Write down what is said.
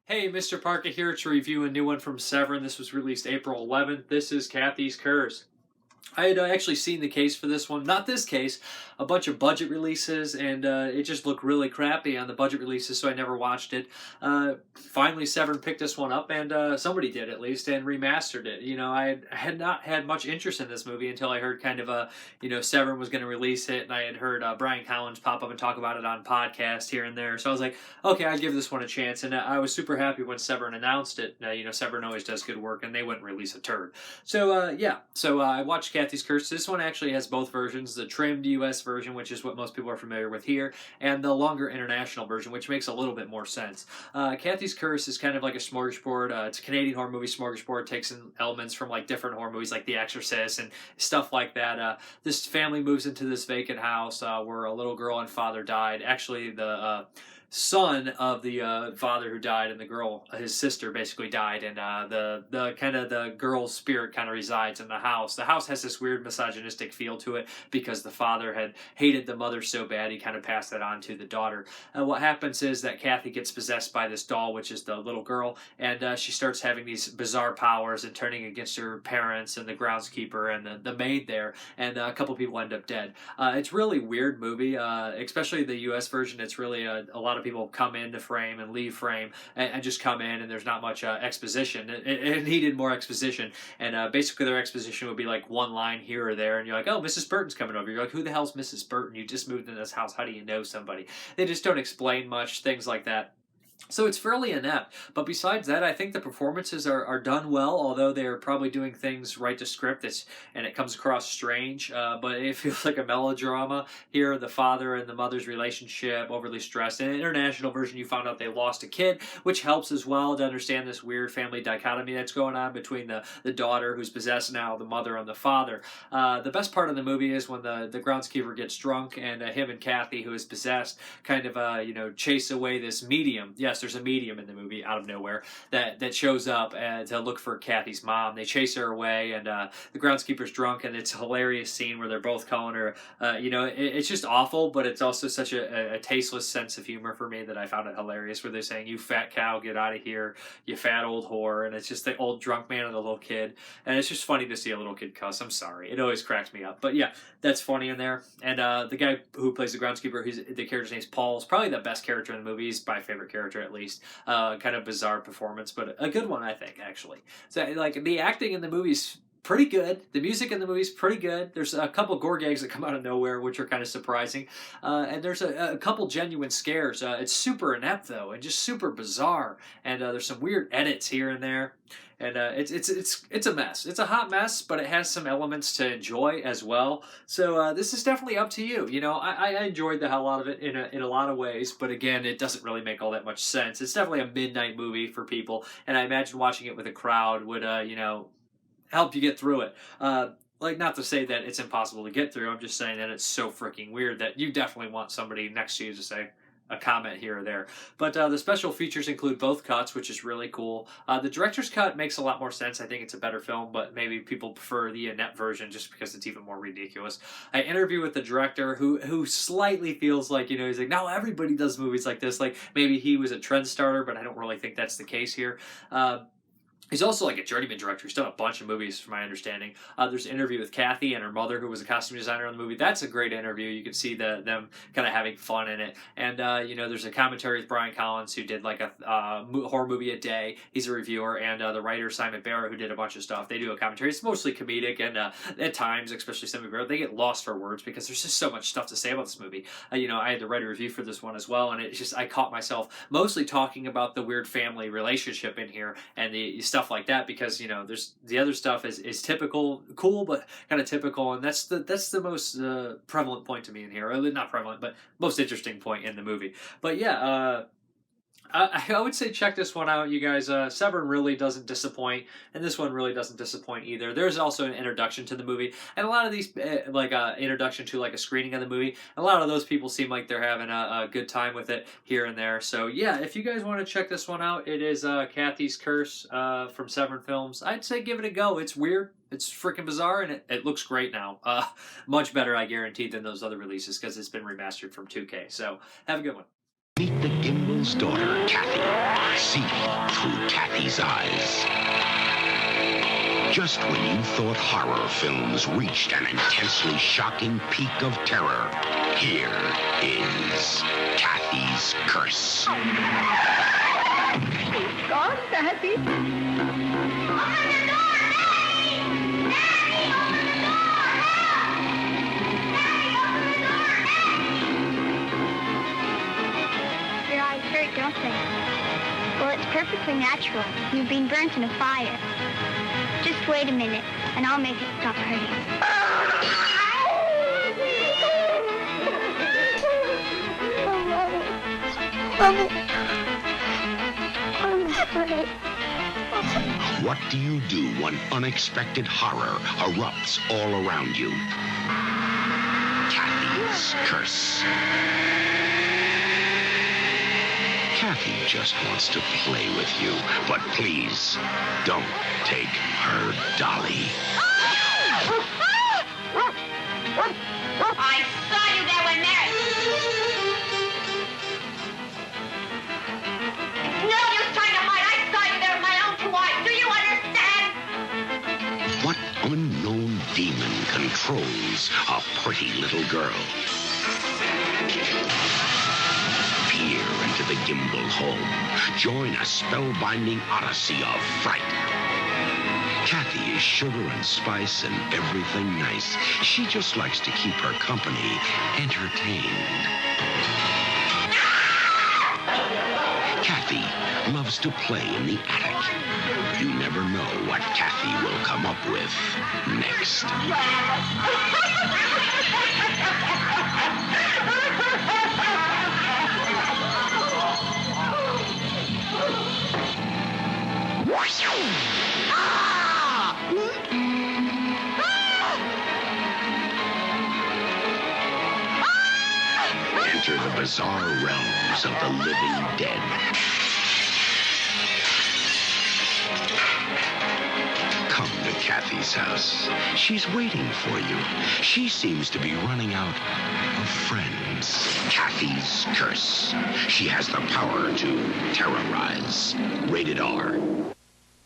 Hey, Mrparka here to review a new one from Severin. This was released April 11th. This is Cathy's Curse. I had actually seen the case for this one. Not this case, a bunch of budget releases, and it just looked really crappy on the budget releases, so I never watched it. Finally, Severin picked this one up, and somebody did at least, and remastered it. You know, I had not had much interest in this movie until I heard kind of Severin was going to release it, and I had heard Brian Collins pop up and talk about it on podcasts here and there. So I was like, okay, I'd give this one a chance, and I was super happy when Severin announced it. Severin always does good work, and they wouldn't release a turd. So, I watched Cathy's Curse. This one actually has both versions, the trimmed US version, which is what most people are familiar with here, and the longer international version, which makes a little bit more sense. Cathy's Curse is kind of like a smorgasbord. It's a Canadian horror movie smorgasbord, takes in elements from like different horror movies like The Exorcist and stuff like that. This family moves into this vacant house where a little girl and father died. Actually, the son of the father who died, and the girl, his sister, basically died, and the girl's spirit kind of resides in the house. The house has this weird misogynistic feel to it because the father had hated the mother so bad he kind of passed that on to the daughter. What happens is that Cathy gets possessed by this doll, which is the little girl, and she starts having these bizarre powers and turning against her parents and the groundskeeper and the maid there, and a couple people end up dead. It's really weird movie, especially the US version. It's really a lot of people come into frame and leave frame and just come in, and there's not much exposition. It needed more exposition, and basically their exposition would be like one line here or there, and you're like, oh, Mrs. Burton's coming over. You're like, who the hell's Mrs. Burton? You just moved in this house. How do you know somebody? They just don't explain much, things like that. So it's fairly inept, but besides that, I think the performances are done well, although they're probably doing things right to script, and it comes across strange, but it feels like a melodrama. Here, the father and the mother's relationship, overly stressed. In an international version, you found out they lost a kid, which helps as well to understand this weird family dichotomy that's going on between the daughter, who's possessed now, the mother, and the father. The best part of the movie is when the groundskeeper gets drunk, and him and Cathy, who is possessed, kind of chase away this medium. Yes, there's a medium in the movie out of nowhere that shows up to look for Cathy's mom. They chase her away, and the groundskeeper's drunk, and it's a hilarious scene where they're both calling her. It's just awful, but it's also such a tasteless sense of humor for me that I found it hilarious. Where they're saying, "You fat cow, get out of here, you fat old whore," and it's just the old drunk man and the little kid, and it's just funny to see a little kid cuss. I'm sorry, it always cracks me up, but yeah, that's funny in there. And the guy who plays the groundskeeper, the character's name's Paul, is probably the best character in the movie. He's my favorite character, at least. Kind of bizarre performance, but a good one, I think, actually. So, like, the acting in the movie's pretty good. The music in the movie's pretty good. There's a couple gore gags that come out of nowhere, which are kind of surprising. And there's a couple genuine scares. It's super inept, though, and just super bizarre. And there's some weird edits here and there. And it's a mess. It's a hot mess, but it has some elements to enjoy as well. So this is definitely up to you. You know, I enjoyed the hell out of it in a lot of ways, but again, it doesn't really make all that much sense. It's definitely a midnight movie for people, and I imagine watching it with a crowd would help you get through it. Like, not to say that it's impossible to get through. I'm just saying that it's so freaking weird that you definitely want somebody next to you to say a comment here or there. But the special features include both cuts, which is really cool. The director's cut makes a lot more sense. I think it's a better film, but maybe people prefer the net version just because it's even more ridiculous. I interview with the director who slightly feels like, he's like, no, everybody does movies like this. Like, maybe he was a trend starter, but I don't really think that's the case here. He's also like a journeyman director. He's done a bunch of movies, from my understanding. There's an interview with Cathy and her mother, who was a costume designer on the movie. That's a great interview. You can see them kind of having fun in it. And, there's a commentary with Brian Collins, who did like a horror movie a day. He's a reviewer. And the writer, Simon Barrett, who did a bunch of stuff. They do a commentary. It's mostly comedic. And at times, especially Simon Barrett, they get lost for words because there's just so much stuff to say about this movie. I had to write a review for this one as well. And it's just, I caught myself mostly talking about the weird family relationship in here and the stuff like that, because there's the other stuff is typical, cool, but kind of typical, and that's the most prevalent point to me in here. Or not prevalent, but most interesting point in the movie. But yeah, I would say check this one out, you guys. Severin really doesn't disappoint, and this one really doesn't disappoint either. There's also an introduction to the movie, and a lot of these, introduction to like a screening of the movie. A lot of those people seem like they're having a good time with it here and there. So yeah, if you guys want to check this one out, it is Cathy's Curse from Severin Films. I'd say give it a go. It's weird. It's freaking bizarre, and it looks great now. Much better, I guarantee, than those other releases because it's been remastered from 2K. So have a good one. Meet the Gimbel's daughter, Cathy. See through Cathy's eyes. Just when you thought horror films reached an intensely shocking peak of terror, here is Cathy's Curse. She's gone, Cathy. Open the door, Maggie! Maggie, open the door! Help! Maggie, open the door! Maggie! Your eyes hurt, don't they? Well, it's perfectly natural. You've been burnt in a fire. Just wait a minute, and I'll make it stop hurting. Mommy. I'm afraid. What do you do when unexpected horror erupts all around you? Cathy's Curse. Cathy just wants to play with you, but please, don't take her dolly. I saw you there when Mary... No use trying to hide. I saw you there with my own two eyes. Do you understand? What unknown demon controls a pretty little girl? Peer into the Gimbal home. Join a spellbinding odyssey of fright. Cathy is sugar and spice and everything nice. She just likes to keep her company entertained. Cathy loves to play in the attic. You never know what Cathy will come up with next. Enter the bizarre realms of the living dead. Come to Cathy's house. She's waiting for you. She seems to be running out of friends. Cathy's Curse. She has the power to terrorize. Rated R.